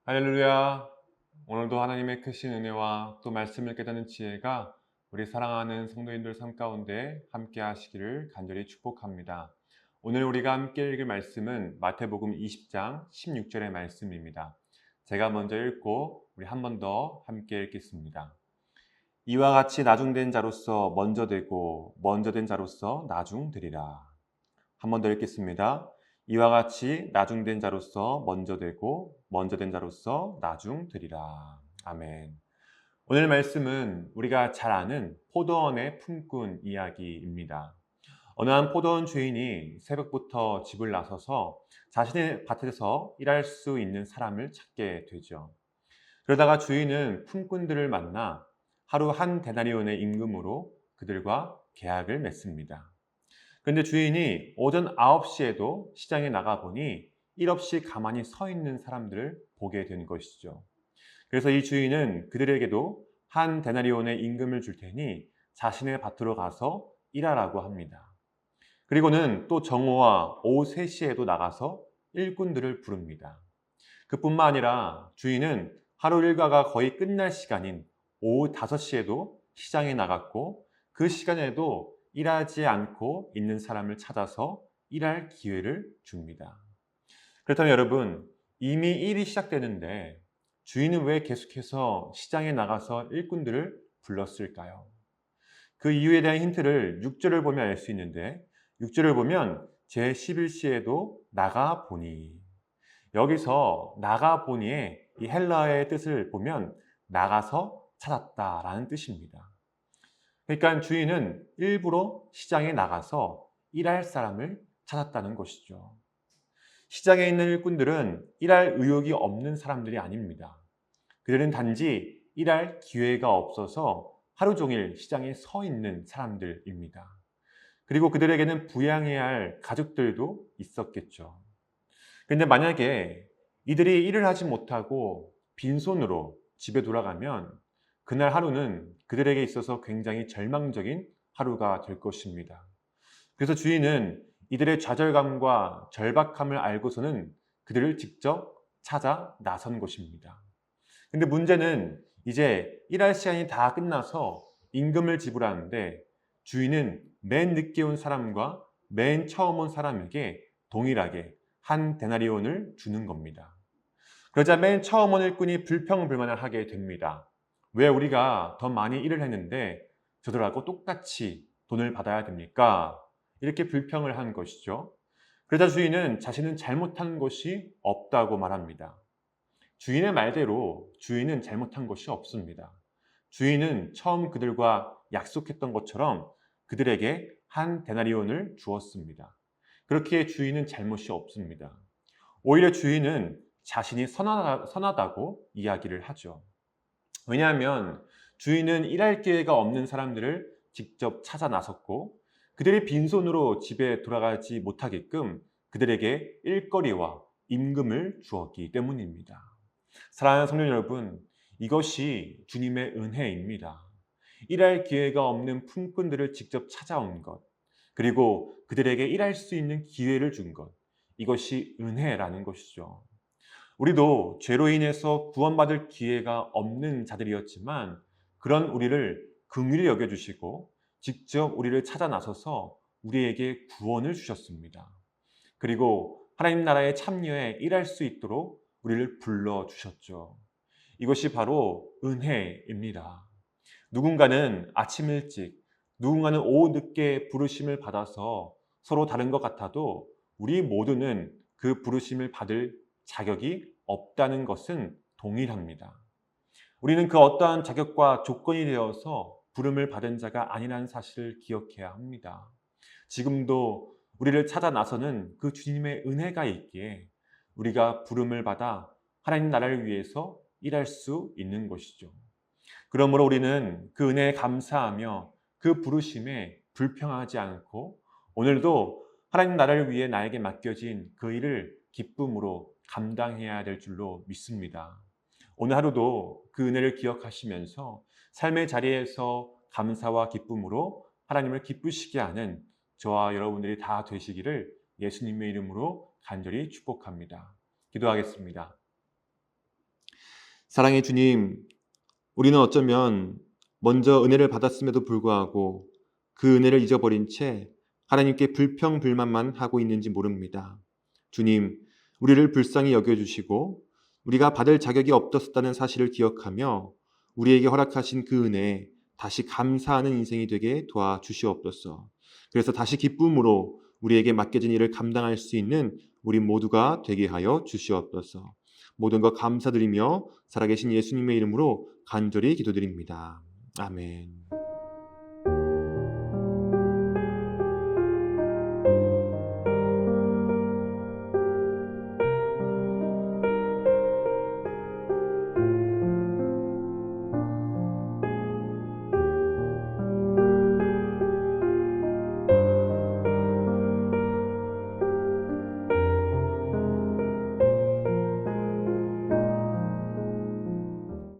할렐루야. 오늘도 하나님의 크신 은혜와 또 말씀을 깨닫는 지혜가 우리 사랑하는 성도님들 삶 가운데 함께 하시기를 간절히 축복합니다. 오늘 우리가 함께 읽을 말씀은 마태복음 20장 16절의 말씀입니다. 제가 먼저 읽고 우리 한 번 더 함께 읽겠습니다. 이와 같이 나중된 자로서 먼저 되고 먼저 된 자로서 나중되리라. 한 번 더 읽겠습니다. 이와 같이 나중된 자로서 먼저 되고 먼저 된 자로서 나중되리라. 아멘. 오늘 말씀은 우리가 잘 아는 포도원의 품꾼 이야기입니다. 어느 한 포도원 주인이 새벽부터 집을 나서서 자신의 밭에서 일할 수 있는 사람을 찾게 되죠. 그러다가 주인은 품꾼들을 만나 하루 한 데나리온의 임금으로 그들과 계약을 맺습니다. 그런데 주인이 오전 9시에도 시장에 나가보니 일 없이 가만히 서 있는 사람들을 보게 된 것이죠. 그래서 이 주인은 그들에게도 한 데나리온의 임금을 줄 테니 자신의 밭으로 가서 일하라고 합니다. 그리고는 또 정오와 오후 3시에도 나가서 일꾼들을 부릅니다. 그뿐만 아니라 주인은 하루 일과가 거의 끝날 시간인 오후 5시에도 시장에 나갔고 그 시간에도 일하지 않고 있는 사람을 찾아서 일할 기회를 줍니다. 그렇다면 여러분, 이미 일이 시작되는데 주인은 왜 계속해서 시장에 나가서 일꾼들을 불렀을까요? 그 이유에 대한 힌트를 6절을 보면 알 수 있는데 6절을 보면 제11시에도 나가보니, 여기서 나가보니의 이 헬라어의 뜻을 보면 나가서 찾았다라는 뜻입니다. 그러니까 주인은 일부러 시장에 나가서 일할 사람을 찾았다는 것이죠. 시장에 있는 일꾼들은 일할 의욕이 없는 사람들이 아닙니다. 그들은 단지 일할 기회가 없어서 하루 종일 시장에 서 있는 사람들입니다. 그리고 그들에게는 부양해야 할 가족들도 있었겠죠. 그런데 만약에 이들이 일을 하지 못하고 빈손으로 집에 돌아가면 그날 하루는 그들에게 있어서 굉장히 절망적인 하루가 될 것입니다. 그래서 주인은 이들의 좌절감과 절박함을 알고서는 그들을 직접 찾아 나선 것입니다. 근데 문제는 이제 일할 시간이 다 끝나서 임금을 지불하는데 주인은 맨 늦게 온 사람과 맨 처음 온 사람에게 동일하게 한 데나리온을 주는 겁니다. 그러자 맨 처음 온 일꾼이 불평불만을 하게 됩니다. 왜 우리가 더 많이 일을 했는데 저들하고 똑같이 돈을 받아야 됩니까? 이렇게 불평을 한 것이죠. 그러자 주인은 자신은 잘못한 것이 없다고 말합니다. 주인의 말대로 주인은 잘못한 것이 없습니다. 주인은 처음 그들과 약속했던 것처럼 그들에게 한 데나리온을 주었습니다. 그렇기에 주인은 잘못이 없습니다. 오히려 주인은 자신이 선하다고 이야기를 하죠. 왜냐하면 주인은 일할 기회가 없는 사람들을 직접 찾아 나섰고 그들이 빈손으로 집에 돌아가지 못하게끔 그들에게 일거리와 임금을 주었기 때문입니다. 사랑하는 성도 여러분, 이것이 주님의 은혜입니다. 일할 기회가 없는 품꾼들을 직접 찾아온 것, 그리고 그들에게 일할 수 있는 기회를 준 것, 이것이 은혜라는 것이죠. 우리도 죄로 인해서 구원받을 기회가 없는 자들이었지만 그런 우리를 긍휼히 여겨주시고 직접 우리를 찾아 나서서 우리에게 구원을 주셨습니다. 그리고 하나님 나라의 참여에 일할 수 있도록 우리를 불러주셨죠. 이것이 바로 은혜입니다. 누군가는 아침 일찍, 누군가는 오후 늦게 부르심을 받아서 서로 다른 것 같아도 우리 모두는 그 부르심을 받을 자격이 없다는 것은 동일합니다. 우리는 그 어떠한 자격과 조건이 되어서 부름을 받은 자가 아니라는 사실을 기억해야 합니다. 지금도 우리를 찾아 나서는 그 주님의 은혜가 있기에 우리가 부름을 받아 하나님 나라를 위해서 일할 수 있는 것이죠. 그러므로 우리는 그 은혜에 감사하며 그 부르심에 불평하지 않고 오늘도 하나님 나라를 위해 나에게 맡겨진 그 일을 기쁨으로 감당해야 될 줄로 믿습니다. 오늘 하루도 그 은혜를 기억하시면서 삶의 자리에서 감사와 기쁨으로 하나님을 기쁘시게 하는 저와 여러분들이 다 되시기를 예수님의 이름으로 간절히 축복합니다. 기도하겠습니다. 사랑의 주님, 우리는 어쩌면 먼저 은혜를 받았음에도 불구하고 그 은혜를 잊어버린 채 하나님께 불평불만만 하고 있는지 모릅니다. 주님, 우리를 불쌍히 여겨주시고 우리가 받을 자격이 없었다는 사실을 기억하며 우리에게 허락하신 그 은혜에 다시 감사하는 인생이 되게 도와주시옵소서. 그래서 다시 기쁨으로 우리에게 맡겨진 일을 감당할 수 있는 우리 모두가 되게 하여 주시옵소서. 모든 것 감사드리며 살아계신 예수님의 이름으로 간절히 기도드립니다. 아멘.